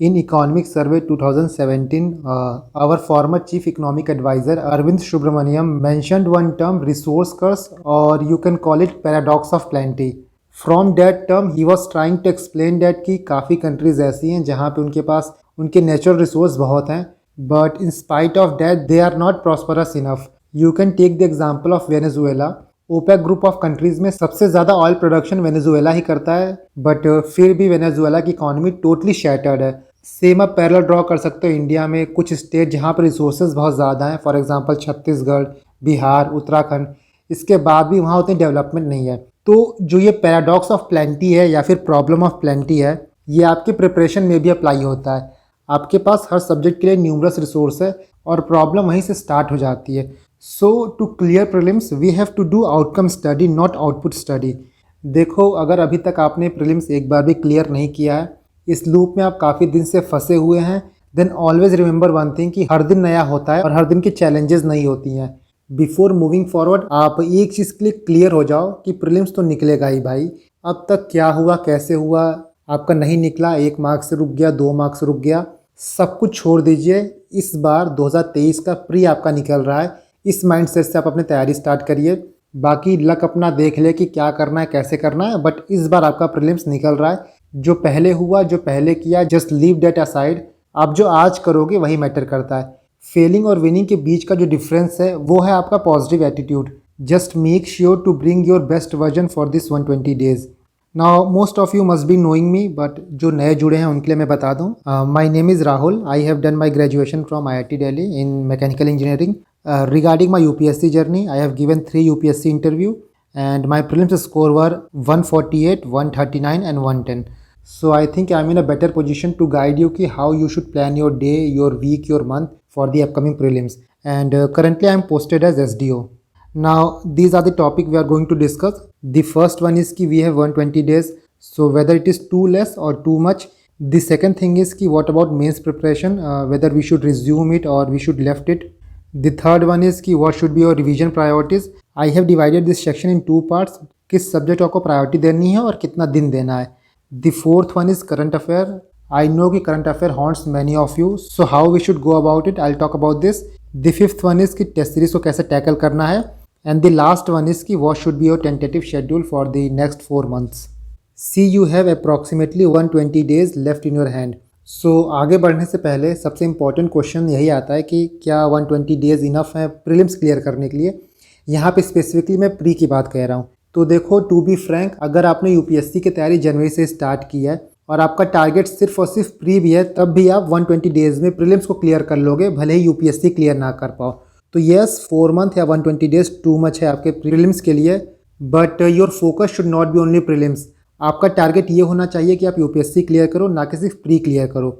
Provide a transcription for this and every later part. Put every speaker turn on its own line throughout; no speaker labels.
In Economic Survey 2017, our former Chief Economic Advisor Arvind Subramaniam mentioned one term, resource curse, or you can call it paradox of plenty. From that term, he was trying to explain that कि काफ़ी countries ऐसी हैं जहाँ पे उनके पास उनके natural resource बहुत हैं, but in spite of that they are not prosperous enough. You can take the example of Venezuela. OPEC group of countries में सबसे ज़्यादा ऑयल प्रोडक्शन वेनेजुएला ही करता है, बट फिर भी वेनेजुएला की इकॉनमी टोटली शैटर्ड है. सेम आप पैरेलल ड्रॉ कर सकते हो इंडिया में कुछ स्टेट जहाँ पर रिसोर्सेज बहुत ज़्यादा हैं, फॉर एग्जांपल छत्तीसगढ़, बिहार, उत्तराखंड. इसके बाद भी वहाँ उतनी डेवलपमेंट नहीं है. तो जो ये पैराडॉक्स ऑफ प्लेंटी है या फिर प्रॉब्लम ऑफ प्लेंटी है, ये आपके प्रिपरेशन में भी अप्लाई होता है. आपके पास हर सब्जेक्ट के लिए न्यूमरस रिसोर्स है और प्रॉब्लम वहीं से स्टार्ट हो जाती है. So to clear prelims we have to do outcome study, not output study. देखो, अगर अभी तक आपने प्रीलिम्स एक बार भी क्लियर नहीं किया है, इस लूप में आप काफ़ी दिन से फंसे हुए हैं, then always remember one thing कि हर दिन नया होता है और हर दिन की चैलेंजेस नहीं होती हैं. बिफोर मूविंग फॉरवर्ड आप एक चीज़ के लिए क्लियर हो जाओ कि प्रीलिम्स तो निकलेगा ही भाई. अब तक क्या हुआ, कैसे हुआ, आपका नहीं निकला, 1 मार्क से रुक गया, 2 मार्क से रुक गया, सब कुछ छोड़ दीजिए. इस बार 2023 का प्री आपका निकल रहा है. इस माइंडसेट से आप अपनी तैयारी स्टार्ट करिए. बाकी लक अपना देख ले कि क्या करना है, कैसे करना है, बट इस बार आपका प्रीलिम्स निकल रहा है. जो पहले हुआ, जो पहले किया, जस्ट लीव डेट असाइड. आप जो आज करोगे वही मैटर करता है. फेलिंग और विनिंग के बीच का जो डिफरेंस है वो है आपका positive attitude. Just make sure to bring your best version for this 120 days. Now most of you must be knowing me, but जो नए जुड़े हैं उनके लिए मैं बता दूं. My name is Rahul. I have done my graduation from IIT Delhi in mechanical engineering. Regarding my UPSC journey, I have given 3 UPSC interview and my prelims score were 148, 139 and 110. So I think I'm in a better position to guide you ki how you should plan your day, your week, your month for the upcoming prelims. And currently I'm posted as SDO. Now these are the topic we are going to discuss. The first one is ki we have 120 days. So whether it is too less or too much. The second thing is ki what about mains preparation, whether we should resume it or we should left it. The third one is कि what should be your revision priorities. I have divided this section in 2 parts. किस subject आपको priority देनी है और कितना दिन देना है. The fourth one is current affair. I know कि current affair haunts many of you. So how we should go about it, I'll talk about this. The fifth one is कि टेस्ट सीरीज को कैसे tackle करना है. And the last one is कि what should be your tentative schedule for the next 4 months. See, you have approximately 120 days left in your hand. सो आगे बढ़ने से पहले सबसे इम्पॉर्टेंट क्वेश्चन यही आता है कि क्या 120 डेज़ इनफ है प्रीलिम्स क्लियर करने के लिए. यहाँ पे स्पेसिफिकली मैं प्री की बात कह रहा हूँ. तो देखो, टू बी फ्रैंक, अगर आपने यूपीएससी की तैयारी जनवरी से स्टार्ट की है और आपका टारगेट सिर्फ और सिर्फ प्री भी है, तब भी आप 120 डेज़ में प्रीलिम्स को क्लियर कर लोगे, भले ही यूपीएससी क्लियर ना कर पाओ. तो येस, 4 मंथ या 120 डेज़ टू मच है आपके प्रीलिम्स के लिए, but your focus should not be only prelims. आपका टारगेट ये होना चाहिए कि आप यूपीएससी क्लियर करो, ना कि सिर्फ प्री क्लियर करो.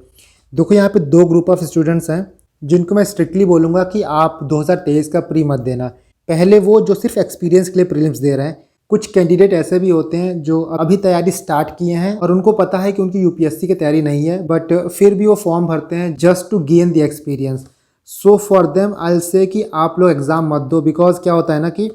देखो, यहाँ पे 2 ग्रुप ऑफ स्टूडेंट्स हैं जिनको मैं स्ट्रिक्टली बोलूँगा कि आप 2023 का प्री मत देना. पहले वो जो सिर्फ एक्सपीरियंस के लिए प्रीलिम्स दे रहे हैं. कुछ कैंडिडेट ऐसे भी होते हैं जो अभी तैयारी स्टार्ट किए हैं और उनको पता है कि उनकी यूपीएससी की तैयारी नहीं है, बट फिर भी वो फॉर्म भरते हैं just to gain the experience. So for them I will say कि आप लोग एग्ज़ाम मत दो. बिकॉज क्या होता है ना कि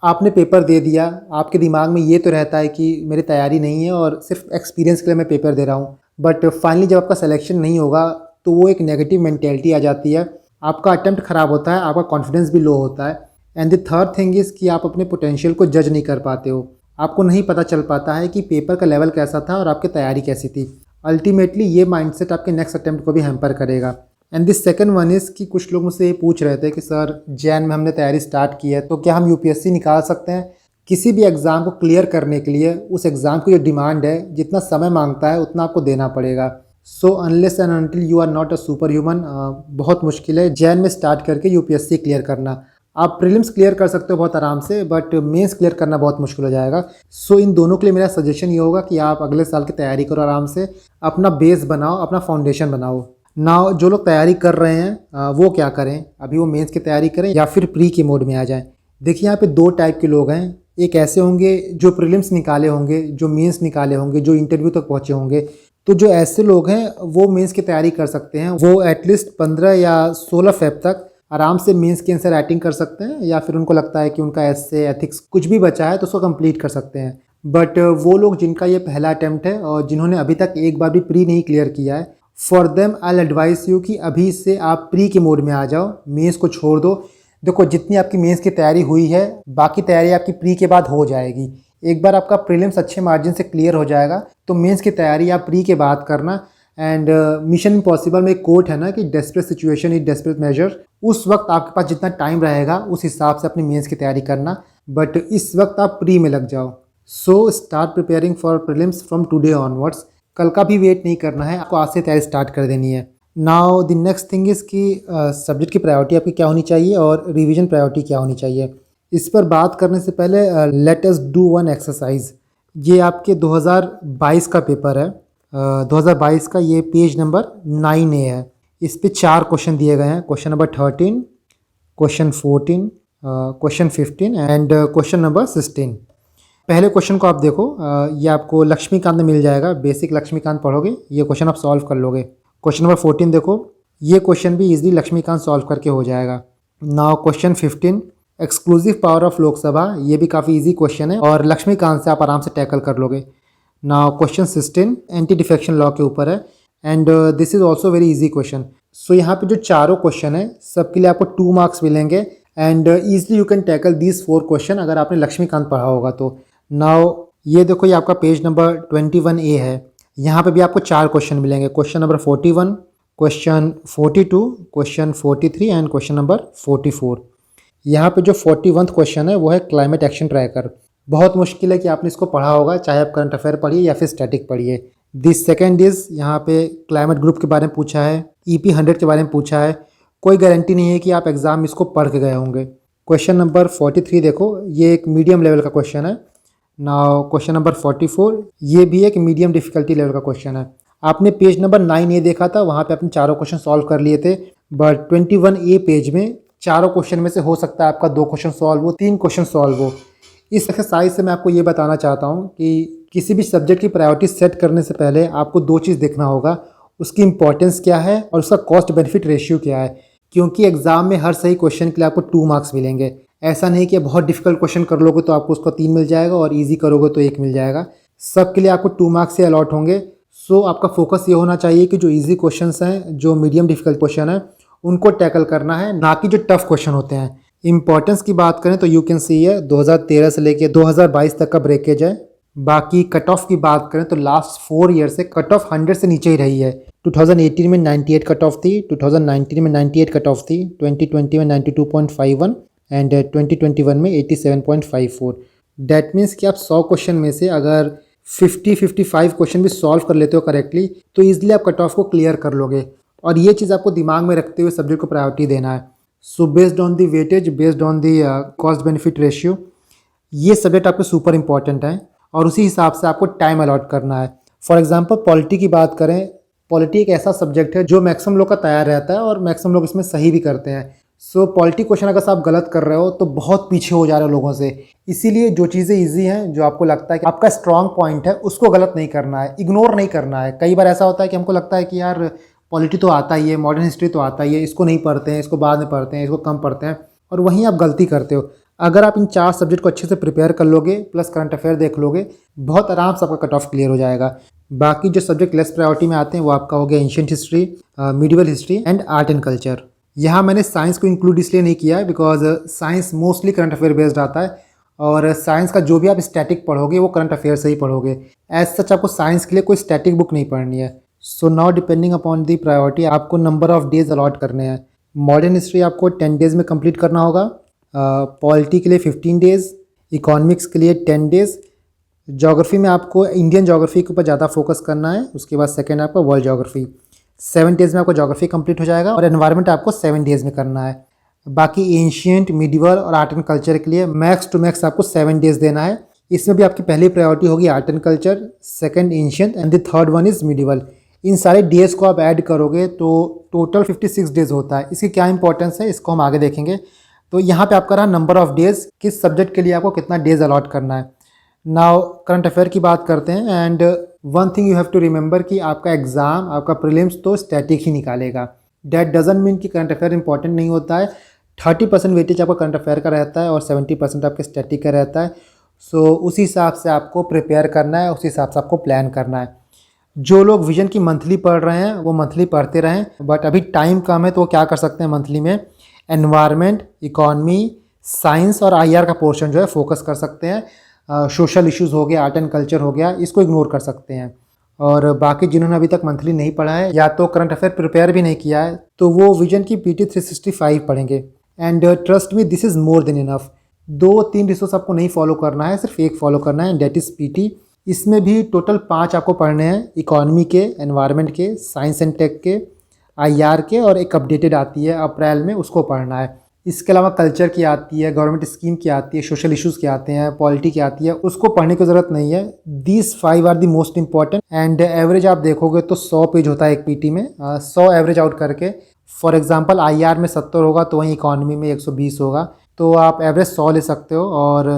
आपने पेपर दे दिया, आपके दिमाग में ये तो रहता है कि मेरी तैयारी नहीं है और सिर्फ एक्सपीरियंस के लिए मैं पेपर दे रहा हूँ, बट फाइनली जब आपका सिलेक्शन नहीं होगा तो वो एक नेगेटिव मेंटेलिटी आ जाती है. आपका अटेम्प्ट ख़राब होता है, आपका कॉन्फिडेंस भी लो होता है. And the third thing is कि आप अपने पोटेंशियल को जज नहीं कर पाते हो. आपको नहीं पता चल पाता है कि पेपर का लेवल कैसा था और आपकी तैयारी कैसी थी. अल्टीमेटली ये माइंडसेट आपके नेक्स्ट अटेम्प्ट को भी हैम्पर करेगा. And this second one is कि कुछ लोग मुझसे ये पूछ रहे थे कि सर, जैन में हमने तैयारी स्टार्ट की है तो क्या हम यूपीएससी निकाल सकते हैं. किसी भी एग्ज़ाम को क्लियर करने के लिए उस एग्ज़ाम की जो डिमांड है, जितना समय मांगता है उतना आपको देना पड़ेगा. So unless and until you are not a super human, बहुत मुश्किल है जैन में स्टार्ट करके यूपीएससी क्लियर करना. आप प्रीलिम्स क्लियर कर सकते हो बहुत आराम से, बट मेंस क्लियर करना बहुत मुश्किल हो जाएगा. सो इन दोनों के लिए मेरा सजेशन ये होगा कि आप अगले साल की तैयारी करो आराम से, अपना बेस बनाओ, अपना फाउंडेशन बनाओ. नाउ जो लोग तैयारी कर रहे हैं वो क्या करें, अभी वो मेंस की तैयारी करें या फिर प्री के मोड में आ जाएं. देखिए, यहाँ पे 2 टाइप के लोग हैं. एक ऐसे होंगे जो प्रीलिम्स निकाले होंगे, जो मेंस निकाले होंगे, जो इंटरव्यू तक पहुँचे होंगे. तो जो ऐसे लोग हैं वो मेंस की तैयारी कर सकते हैं. वो एटलीस्ट 15 या 16 फेब तक आराम से मेंस की आंसर राइटिंग कर सकते हैं, या फिर उनको लगता है कि उनका एसे एथिक्स कुछ भी बचा है तो उसको कंप्लीट कर सकते हैं. बट वो लोग जिनका ये पहला अटैम्प्ट है और जिन्होंने अभी तक एक बार भी प्री नहीं क्लियर किया है, for them I advice you कि अभी से आप प्री के मोड में आ जाओ, मेंस को छोड़ दो। देखो जितनी आपकी मेंस की तैयारी हुई है, बाकी तैयारी आपकी प्री के बाद हो जाएगी। एक बार आपका प्रीलिम्स अच्छे मार्जिन से क्लियर हो जाएगा तो मेंस की तैयारी आप प्री के बाद करना। एंड मिशन इम्पॉसिबल में एक कोट है ना कि desperate situation is desperate measure. उस वक्त आपके पास जितना टाइम रहेगा उस हिसाब से अपनी मेंस की तैयारी करना, बट इस वक्त आप प्री में लग जाओ। So start preparing for prelims from today onwards. कल का भी वेट नहीं करना है, आपको आज से तैयारी स्टार्ट कर देनी है। Now the next thing is कि सब्जेक्ट की प्रायोरिटी आपकी क्या होनी चाहिए और रिवीजन प्रायोरिटी क्या होनी चाहिए। इस पर बात करने से पहले let us do one exercise. ये आपके 2022 का पेपर है, 2022 का, ये पेज नंबर 9A है। इस पे 4 क्वेश्चन दिए गए हैं, question number 13, question 14, question 15 and question number 16। पहले क्वेश्चन को आप देखो, ये आपको लक्ष्मीकांत में मिल जाएगा, बेसिक लक्ष्मीकांत पढ़ोगे ये क्वेश्चन आप सॉल्व कर लोगे। क्वेश्चन नंबर 14 देखो, ये क्वेश्चन भी इजीली लक्ष्मीकांत सॉल्व करके हो जाएगा। Now question 15, exclusive power of Lok Sabha, ये भी काफ़ी इजी क्वेश्चन है और लक्ष्मीकांत से आप आराम से टैकल कर लोगे। Now question 16 anti defection law के ऊपर है and this is also very easy question. So यहाँ पे जो चारों क्वेश्चन है सबके लिए आपको 2 मार्क्स मिलेंगे and easily you can tackle these 4 question अगर आपने लक्ष्मीकांत पढ़ा होगा तो। नाउ ये देखो, ये आपका पेज नंबर 21A है, यहाँ पे भी आपको 4 क्वेश्चन मिलेंगे, question number 41, question 42, question 43 and question number 44। यहाँ पे जो 41th क्वेश्चन है वो है क्लाइमेट एक्शन ट्रैकर। बहुत मुश्किल है कि आपने इसको पढ़ा होगा, चाहे आप करंट अफेयर पढ़िए या फिर स्टैटिक पढ़िए। दिस सेकेंड इज, यहाँ पे क्लाइमेट ग्रुप के बारे में पूछा है, EP 100 के बारे में पूछा है। कोई गारंटी नहीं है कि आप एग्जाम में इसको पढ़ के गए होंगे। क्वेश्चन नंबर 43 देखो, ये एक मीडियम लेवल का क्वेश्चन है। नाउ क्वेश्चन नंबर 44, ये भी एक मीडियम डिफिकल्टी लेवल का क्वेश्चन है। आपने पेज नंबर 9A देखा था, वहाँ पे आपने चारों क्वेश्चन सॉल्व कर लिए थे, बट 21A पेज में चारों क्वेश्चन में से हो सकता है आपका 2 क्वेश्चन सॉल्व हो, 3 क्वेश्चन सॉल्व हो। इस एक्सरसाइज से मैं आपको ये बताना चाहता हूँ कि किसी भी सब्जेक्ट की प्रायोरिटी सेट करने से पहले आपको 2 चीज़ देखना होगा, उसकी इंपॉर्टेंस क्या है और उसका कॉस्ट बेनिफिट रेशियो क्या है। क्योंकि एग्जाम में हर सही क्वेश्चन के लिए आपको 2 मार्क्स मिलेंगे। ऐसा नहीं कि बहुत डिफिकल्ट क्वेश्चन कर लोगे तो आपको उसका 3 मिल जाएगा और ईजी करोगे तो 1 मिल जाएगा। सब के लिए आपको 2 मार्क्स से अलॉट होंगे। सो आपका फोकस ये होना चाहिए कि जो ईजी क्वेश्चन हैं, जो मीडियम डिफिकल्ट क्वेश्चन है, उनको टैकल करना है, ना कि जो टफ क्वेश्चन होते हैं। इंपॉर्टेंस की बात करें तो यू कैन सी है 2013 से लेके 2022 तक का ब्रेकेज है। बाकी कट ऑफ की बात करें तो लास्ट 4 ईयर से कट ऑफ 100 से नीचे ही रही है। 2018 में 98 कट ऑफ थी, 2019 में 98 कट ऑफ थी, 2020 में 92.51 एंड 2021 में 87.54। डैट मीन्स कि आप 100 क्वेश्चन में से अगर 50-55 क्वेश्चन भी सॉल्व कर लेते हो करेक्टली तो ईजिली आप कट ऑफ को क्लियर कर लोगे। और ये चीज़ आपको दिमाग में रखते हुए सब्जेक्ट को प्रायोरिटी देना है। So based on the weightage, based on the cost benefit ratio, ये सब्जेक्ट आपके सुपर इंपॉर्टेंट है और उसी हिसाब से आपको टाइम अलॉट करना है। फॉर एग्जांपल पॉलिटी की बात करें, पॉलिटी एक ऐसा सब्जेक्ट है जो मैक्सिमम लोग का तैयार रहता है और मैक्सिमम लोग इसमें सही भी करते हैं। सो पॉलिटी क्वेश्चन अगर आप गलत कर रहे हो तो बहुत पीछे हो जा रहे हो लोगों से। इसीलिए जो चीज़ें ईजी हैं, जो आपको लगता है कि आपका स्ट्रॉन्ग पॉइंट है, उसको गलत नहीं करना है, इग्नोर नहीं करना है। कई बार ऐसा होता है कि हमको लगता है कि यार पॉलिटी तो आता ही है, मॉडर्न हिस्ट्री तो आता ही है, इसको नहीं पढ़ते हैं, इसको बाद में पढ़ते हैं, इसको कम पढ़ते हैं, और वहीं आप गलती करते हो। अगर आप इन 4 सब्जेक्ट को अच्छे से प्रिपेयर कर लोगे प्लस करंट अफेयर देख लोगे, बहुत आराम से आपका कट ऑफ क्लियर हो जाएगा। बाकी जो सब्जेक्ट लेस प्रायोरिटी में आते हैं वो आपका हो गया ancient history, medieval history and art and culture. यहाँ मैंने साइंस को इंक्लूड इसलिए नहीं किया है because science mostly current affair based आता है और साइंस का जो भी आप स्टैटिक पढ़ोगे वो करंट अफेयर से ही पढ़ोगे। एज सच आपको साइंस के लिए कोई स्टैटिक बुक नहीं पढ़नी है। So now depending upon the priority आपको नंबर ऑफ डेज अलॉट करने हैं। मॉडर्न हिस्ट्री आपको 10 डेज़ में कंप्लीट करना होगा, पॉलिटी के लिए 15 डेज़, इकोनॉमिक्स के लिए 10 डेज़, ज्योग्राफी में आपको इंडियन ज्योग्राफी के ऊपर ज़्यादा फोकस करना है, उसके बाद सेकेंड आपका वर्ल्ड ज्योग्राफी। 7 डेज़ में आपको ज्योग्राफी कंप्लीट हो जाएगा और एनवायरनमेंट आपको 7 डेज़ में करना है। बाकी एंशिएंट, मिडिवल और आर्ट एंड कल्चर के लिए मैक्स टू मैक्स आपको 7 डेज़ देना है। इसमें भी आपकी पहली प्रायोरिटी होगी art and culture, second ancient and the third one is medieval. इन सारे डेज़ को आप ऐड करोगे तो टोटल 56 डेज़ होता है। इसकी क्या इंपॉर्टेंस है इसको हम आगे देखेंगे। तो यहाँ पे आपका रहा नंबर ऑफ डेज़, किस सब्जेक्ट के लिए आपको कितना डेज़ अलॉट करना है। नाउ करंट अफेयर की बात करते हैं and one thing you have to remember कि आपका एग्ज़ाम, आपका प्रीलिम्स तो स्टैटिक ही निकालेगा। डैट डजंट मीन कि करंट अफेयर इंपॉर्टेंट नहीं होता है। 30% वेटेज आपका करंट अफेयर का रहता है और 70% आपके स्टैटिक का रहता है। सो उसी हिसाब से आपको प्रिपेयर करना है, उसी हिसाब से आपको प्लान करना है। जो लोग विजन की मंथली पढ़ रहे हैं वो मंथली पढ़ते रहें, बट अभी टाइम कम है तो वो क्या कर सकते हैं, मंथली में एनवायरनमेंट, इकॉनमी, साइंस और आईआर का पोर्शन जो है फोकस कर सकते हैं। सोशल इश्यूज़ हो गया, आर्ट एंड कल्चर हो गया, इसको इग्नोर कर सकते हैं। और बाकी जिन्होंने अभी तक मंथली नहीं पढ़ा है या तो करंट अफेयर प्रिपेयर भी नहीं किया है, तो वो विजन की PT 365 पढ़ेंगे। And trust me, this is more than enough. 2-3 resource आपको नहीं फॉलो करना है, सिर्फ एक फॉलो करना है, एंड डेट इज़ PT। इसमें भी टोटल 5 आपको पढ़ने हैं, इकॉनमी के, एनवायरनमेंट के, साइंस एंड टेक के, IR के, और एक अपडेटेड आती है अप्रैल में, उसको पढ़ना है। इसके अलावा कल्चर की आती है, गवर्नमेंट स्कीम की आती है, सोशल इश्यूज़ की आते हैं, पॉलिटी की आती है, उसको पढ़ने की ज़रूरत नहीं है। These 5 are the most important. And average आप देखोगे तो 100 पेज होता है एक PT में, 100 एवरेज आउट करके। फॉर एग्जांपल IR में 70 होगा तो वहीं इकॉनमी में 120 होगा, तो आप एवरेज 100 ले सकते हो। और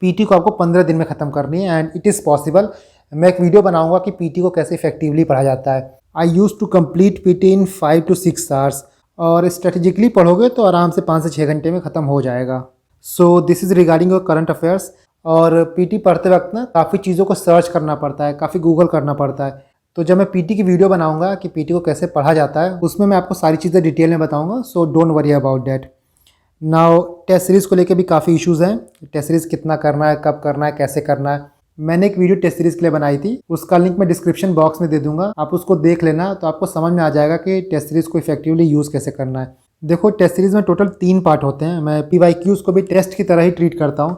PT को आपको 15 दिन में ख़त्म करनी है, एंड इट इज़ पॉसिबल। मैं एक वीडियो बनाऊंगा कि PT को कैसे इफेक्टिवली पढ़ा जाता है। I use to complete PT in 5 to 6 hours, और स्ट्रेटेजिकली पढ़ोगे तो आराम से 5 से 6 घंटे में ख़त्म हो जाएगा। सो this is regarding your current affairs. और PT पढ़ते वक्त ना काफ़ी चीज़ों को सर्च करना पड़ता है, काफ़ी गूगल करना पड़ता है। तो जब मैं PT की वीडियो बनाऊंगा कि PT को कैसे पढ़ा जाता है, उसमें मैं आपको सारी चीज़ें डिटेल में बताऊंगा, so don't worry about that. Now test series को लेके भी काफ़ी इश्यूज़ हैं। टेस्ट सीरीज़ कितना करना है, कब करना है, कैसे करना है। मैंने एक वीडियो टेस्ट सीरीज़ के लिए बनाई थी, उसका लिंक मैं डिस्क्रिप्शन बॉक्स में दे दूंगा, आप उसको देख लेना, तो आपको समझ में आ जाएगा कि टेस्ट सीरीज़ को इफेक्टिवली यूज़ कैसे करना है। देखो, टेस्ट सीरीज़ में टोटल 3 पार्ट होते हैं। मैं PYQs को भी टेस्ट की तरह ही ट्रीट करता हूँ।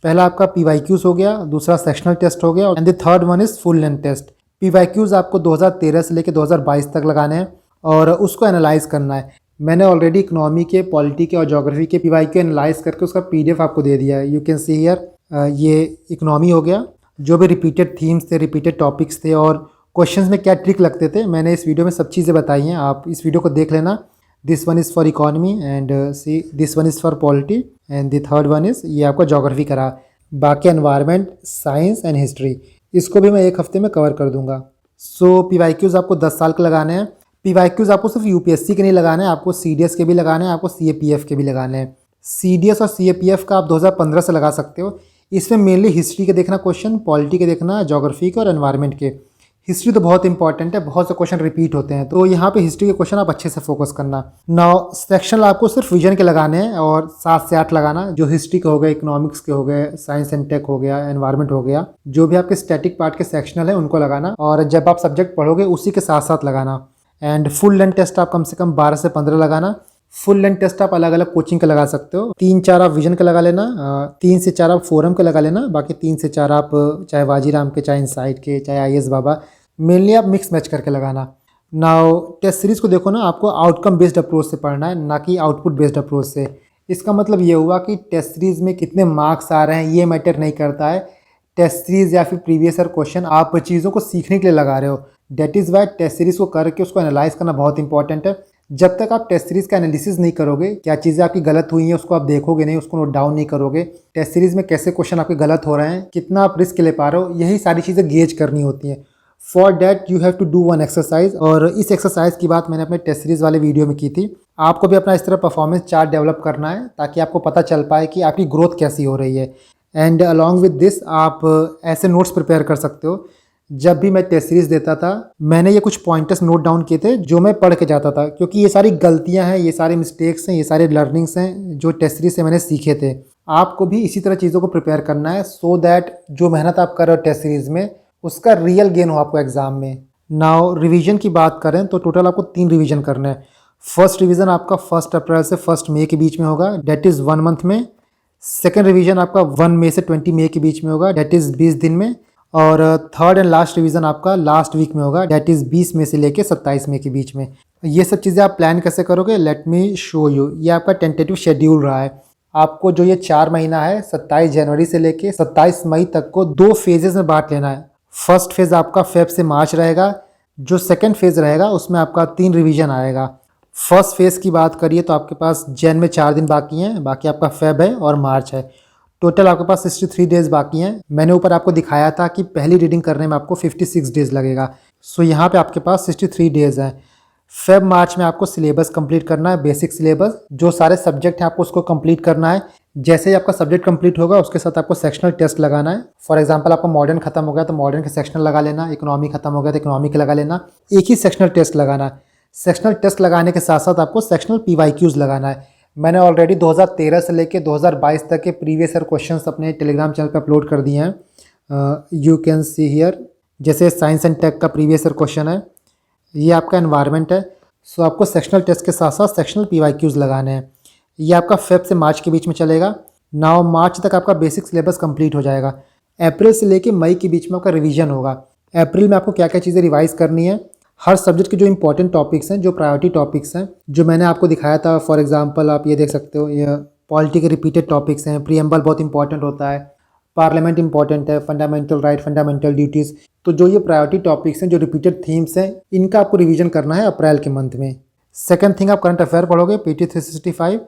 पहला आपका PYQs हो गया, दूसरा सेक्शनल टेस्ट हो गया, and the third one is full length test. PYQs आपको 2013 से लेकर 2022 तक लगाने हैं और उसको एनालाइज करना है। मैंने ऑलरेडी इकोनॉमी के, पॉलिटी के और ज्योग्राफी के PYQ एनालाइज करके उसका PDF आपको दे दिया है। यू कैन सी हियर, ये इकोनॉमी हो गया, जो भी रिपीटेड थीम्स थे, रिपीटेड टॉपिक्स थे और क्वेश्चंस में क्या ट्रिक लगते थे, मैंने इस वीडियो में सब चीज़ें बताई हैं। आप इस वीडियो को देख लेना। This one is for economy, and see this one is for polity, and the third one is ये आपका ज्योग्राफी करा। बाकी एनवायरनमेंट, साइंस एंड हिस्ट्री, इसको भी मैं एक हफ्ते में कवर कर दूंगा। सो PYQs आपको 10 साल के लगाने हैं। PYQs आपको सिर्फ UPSC के नहीं लगाने हैं, आपको CDS के भी लगाने हैं, आपको CAPF के भी लगाने हैं। CDS और CAPF का आप 2015 से लगा सकते हो। इसमें मेनली हिस्ट्री के देखना क्वेश्चन, पॉलिटी के देखना, ज्योग्राफी के और एनवायरनमेंट के। हिस्ट्री तो बहुत इंपॉर्टेंट है, बहुत से क्वेश्चन रिपीट होते हैं, तो यहाँ पे हिस्ट्री के क्वेश्चन आप अच्छे से फोकस करना। नाउ सेक्शनल आपको सिर्फ विजन के लगाने हैं और 7 से 8 लगाना, जो हिस्ट्री के हो गए, इकोनॉमिक्स के हो गए, साइंस एंड टेक हो गया, एनवायरनमेंट हो गया, जो भी आपके स्टैटिक पार्ट के सेक्शनल है उनको लगाना, और जब आप सब्जेक्ट पढ़ोगे उसी के साथ साथ लगाना। एंड फुल लेंथ टेस्ट आप कम से कम 12 से 15 लगाना। फुल लेंथ टेस्ट आप अलग अलग कोचिंग का लगा सकते हो। 3-4 आप विजन का लगा लेना, 3 से 4 आप फोरम का लगा लेना, बाकी 3 से 4 आप चाहे वाजीराम के, चाहे इनसाइट के, चाहे IAS बाबा, मेनली आप मिक्स मैच करके लगाना। नाउ टेस्ट सीरीज़ को देखो ना, आपको आउटकम बेस्ड अप्रोच से पढ़ना है, ना कि आउटपुट बेस्ड अप्रोच से। इसका मतलब ये हुआ कि टेस्ट सीरीज़ में कितने मार्क्स आ रहे हैं ये मैटर नहीं करता है। टेस्ट सीरीज़ या फिर प्रीवियस ईयर क्वेश्चन आप चीज़ों को सीखने के लिए लगा रहे हो। That is why test series को करके उसको एनालाइज करना बहुत इंपॉर्टेंट है। जब तक आप टेस्ट सीरीज़ का एनालिसिस नहीं करोगे, क्या चीज़ें आपकी गलत हुई हैं उसको आप देखोगे नहीं, उसको नोट डाउन नहीं करोगे, टेस्ट सीरीज़ में कैसे क्वेश्चन आपके गलत हो रहे हैं, कितना आप रिस्क ले पा रहे हो, यही सारी चीज़ें गेज करनी होती हैं। For that you have to do one exercise, और इस एक्सरसाइज की बात मैंने अपने टेस्ट सीरीज़ वाले वीडियो में की थी। आपको भी अपना इस तरह परफॉर्मेंस चार्ट डेवलप करना है, ताकि आपको पता चल पाए कि आपकी ग्रोथ कैसी हो रही है। एंड अलॉन्ग विद दिस आप ऐसे नोट्स प्रिपेयर कर सकते हो। जब भी मैं टेस्ट सीरीज़ देता था, मैंने ये कुछ पॉइंटर्स नोट डाउन किए थे जो मैं पढ़ के जाता था, क्योंकि ये सारी गलतियां हैं, ये सारे मिस्टेक्स हैं, ये सारे लर्निंग्स हैं जो टेस्ट सीरीज़ से मैंने सीखे थे। आपको भी इसी तरह चीज़ों को प्रिपेयर करना है, सो दैट जो मेहनत आप कर रहे हो टेस्ट सीरीज़ में, उसका रियल गेन हो आपको एग्जाम में। नाउ रिवीजन की बात करें तो टोटल आपको 3 रिवीजन करने हैं। फर्स्ट रिवीजन आपका 1 अप्रैल से 1 मई के बीच में होगा, डेट इज़ 1 मंथ में। सेकेंड रिवीजन आपका 1 मई से 20 मई के बीच में होगा, डेट इज़ 20 दिन में। और थर्ड एंड लास्ट रिवीजन आपका लास्ट वीक में होगा, डेट इज़ 20 मई से लेके 27 मई के बीच में। ये सब चीज़ें आप प्लान कैसे करोगे, लेट मी शो यू। ये आपका टेंटेटिव शेड्यूल रहा है। आपको जो ये 4 महीना है, 27 जनवरी से लेके 27 मई तक को 2 फेजेस में बांट लेना है। फर्स्ट फेज़ आपका फेब से मार्च रहेगा, जो सेकेंड फेज़ रहेगा उसमें आपका 3 रिवीजन आएगा। फर्स्ट फेज़ की बात करिए तो आपके पास जैन में 4 दिन बाकी हैं, बाकी आपका फेब है और मार्च है। टोटल आपके पास 63 डेज़ बाकी हैं। मैंने ऊपर आपको दिखाया था कि पहली रीडिंग करने में आपको 56 डेज़ लगेगा। सो यहाँ पे आपके पास 63 डेज़ हैं। फेब मार्च में आपको सिलेबस कंप्लीट करना है, बेसिक सिलेबस, जो सारे सब्जेक्ट हैं आपको उसको कंप्लीट करना है। जैसे ही आपका सब्जेक्ट कंप्लीट होगा उसके साथ आपको सेक्शनल टेस्ट लगाना है। फॉर एग्जांपल आपका मॉडर्न खत्म हो गया तो मॉडर्न के सेक्शनल लगा लेना, इकोनॉमी खत्म हो गया तो इकोनॉमी के लगा लेना, एक ही सेक्शनल टेस्ट लगाना है। सेक्शनल टेस्ट लगाने के साथ साथ आपको सेक्शनल PYQs लगाना है। मैंने ऑलरेडी 2013 से लेके 2022 तक के प्रीवियस ईयर क्वेश्चंस अपने टेलीग्राम चैनल पे अपलोड कर दिए हैं। यू कैन सी हियर, जैसे साइंस एंड टेक का प्रीवियस ईयर क्वेश्चन है, ये आपका एनवायरनमेंट है। सो आपको सेक्शनल टेस्ट के साथ साथ सेक्शनल PYQs लगाने हैं। ये आपका फेब से मार्च के बीच में चलेगा। नाउ मार्च तक आपका बेसिक सिलेबस कंप्लीट हो जाएगा। अप्रैल से लेके मई के बीच में आपका रिवीजन होगा। अप्रैल में आपको क्या क्या चीज़ें रिवाइज करनी है, हर सब्जेक्ट के जो इंपॉर्टेंट टॉपिक्स हैं, जो प्रायोरिटी टॉपिक्स हैं, जो मैंने आपको दिखाया था। फॉर एग्जांपल आप ये देख सकते हो, ये पॉलिटी के रिपीटेड टॉपिक्स हैं, प्रीएम्बल बहुत इंपॉर्टेंट होता है, पार्लियामेंट इंपॉर्टेंट है, फंडामेंटल राइट, फंडामेंटल ड्यूटीज़। तो जो ये प्रायोरिटी टॉपिक्स हैं, जो रिपीटेड थीम्स हैं, इनका आपको रिवीजन करना है अप्रैल के मंथ में। सेकंड थिंग, आप करंट अफेयर पढ़ोगे PT 365।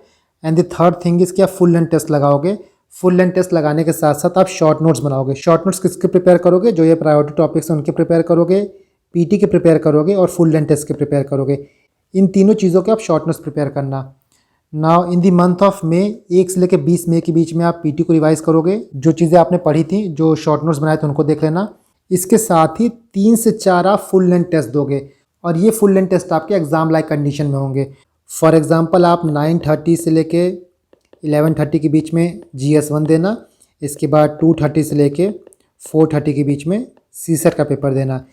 And the third thing is कि आप फुल लेंथ टेस्ट लगाओगे। फुल लेंथ टेस्ट लगाने के साथ साथ आप शॉर्ट नोट्स बनाओगे। शॉर्ट नोट्स किसके प्रिपेयर करोगे, जो ये प्रायोरिटी टॉपिक्स हैं उनके प्रिपेयर करोगे, PT के प्रिपेयर करोगे और फुल लेंथ टेस्ट के प्रिपेयर करोगे। इन तीनों चीज़ों के आप शॉर्ट नोट्स प्रिपेयर करना। Now in the month of May, 1 से लेकर 20 मई के बीच में आप PT को रिवाइज करोगे। जो चीज़ें आपने पढ़ी थी, जो शॉर्ट नोट्स बनाए थे, उनको देख लेना। इसके साथ ही 3 से 4 आप फुल लेंथ टेस्ट दोगे और ये फुल लेंथ टेस्ट आपके एग्जाम लाइक कंडीशन में होंगे। फॉर एग्जांपल आप 9:30 से लेके 11:30 के बीच में GS1 देना। इसके बाद 2:30 से लेके 4:30 के बीच में CSET का पेपर देना।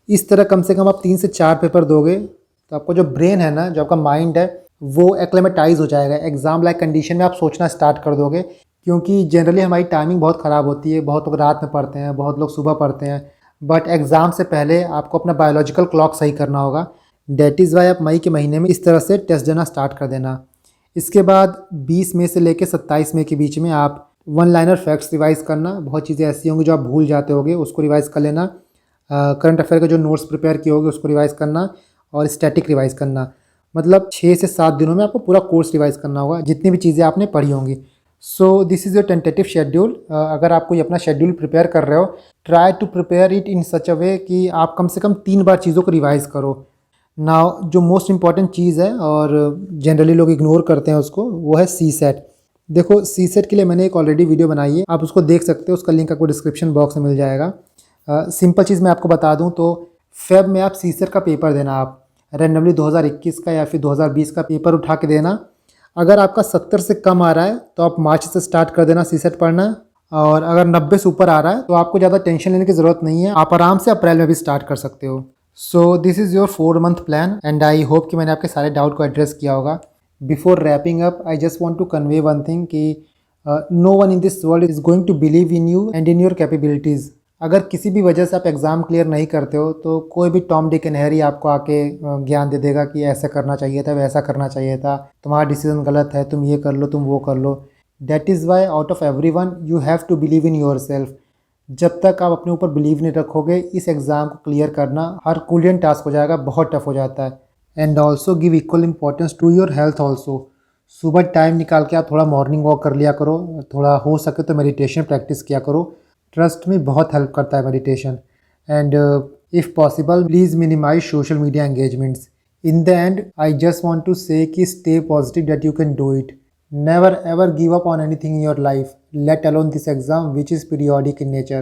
इस तरह कम से कम आप 3 से 4 पेपर दोगे तो आपको जो ब्रेन है ना, जो आपका माइंड है, वो एक्लेमेटाइज हो जाएगा। एग्ज़ाम लाइक कंडीशन में आप सोचना स्टार्ट कर दोगे। क्योंकि जनरली हमारी टाइमिंग बहुत ख़राब होती है, बहुत लोग रात में पढ़ते हैं, बहुत लोग सुबह पढ़ते हैं। बट एग्ज़ाम से पहले आपको अपना बायोलॉजिकल क्लॉक सही करना होगा। डेट इज़ वाई आप मई के महीने में इस तरह से टेस्ट देना स्टार्ट कर देना। इसके बाद 20 मई से लेकर 27 मई के बीच में आप वन लाइनर फैक्ट्स रिवाइज़ करना। बहुत चीज़ें ऐसी होंगी जो आप भूल जाते होगे, उसको रिवाइज़ कर लेना। करंट अफेयर के जो नोट्स प्रिपेयर किए होगे उसको रिवाइज़ करना और स्टैटिक रिवाइज़ करना। मतलब 6 से 7 दिनों में आपको पूरा कोर्स रिवाइज़ करना होगा, जितनी भी चीज़ें आपने पढ़ी होंगी। So this is your tentative schedule. अगर आप कोई अपना शेड्यूल प्रिपेयर कर रहे हो, try to prepare it in such a way कि आप कम से कम 3 बार चीज़ों को रिवाइज़ करो। नाउ जो मोस्ट इम्पॉर्टेंट चीज़ है और जनरली लोग इग्नोर करते हैं उसको, वो है CSET। देखो, CSET के लिए मैंने एक ऑलरेडी वीडियो बनाई है, आप उसको देख सकते हो। उसका लिंक आपको डिस्क्रिप्शन बॉक्स में मिल जाएगा। सिंपल चीज़ मैं आपको बता दूं तो फेब में आप CSET का पेपर देना। आप रैंडमली 2021 का या फिर 2020 का पेपर उठा के देना। अगर आपका 70 से कम आ रहा है तो आप मार्च से स्टार्ट कर देना CSET पढ़ना। और अगर 90 से ऊपर आ रहा है तो आपको ज़्यादा टेंशन लेने की ज़रूरत नहीं है, आप आराम से अप्रैल में भी स्टार्ट कर सकते हो। So this is your 4 month plan and I hope कि मैंने आपके सारे डाउट को एड्रेस किया होगा। Before wrapping up, I just want to convey one thing कि no one in this world is going to believe in you and in your capabilities. अगर किसी भी वजह से आप एग्ज़ाम क्लियर नहीं करते हो तो कोई भी टॉम डिक एंड हैरी आपको आके ज्ञान दे देगा कि ऐसा करना चाहिए था, वैसा करना चाहिए था, तुम्हारा डिसीजन गलत है, तुम ये कर लो, तुम वो कर लो। That is why out of everyone you have to believe in yourself. जब तक आप अपने ऊपर बिलीव नहीं रखोगे, इस एग्ज़ाम को क्लियर करना हरकुलियन टास्क हो जाएगा, बहुत टफ हो जाता है। And also give equal importance to your health also. सुबह टाइम निकाल के आप थोड़ा मॉर्निंग वॉक कर लिया करो, थोड़ा हो सके तो मेडिटेशन प्रैक्टिस किया करो। ट्रस्ट में बहुत हेल्प करता है meditation. And if possible please minimise social media engagements. In the end I just want to say that stay positive that you can do it. Never ever give up on anything in your life, let alone this exam which is periodic in nature.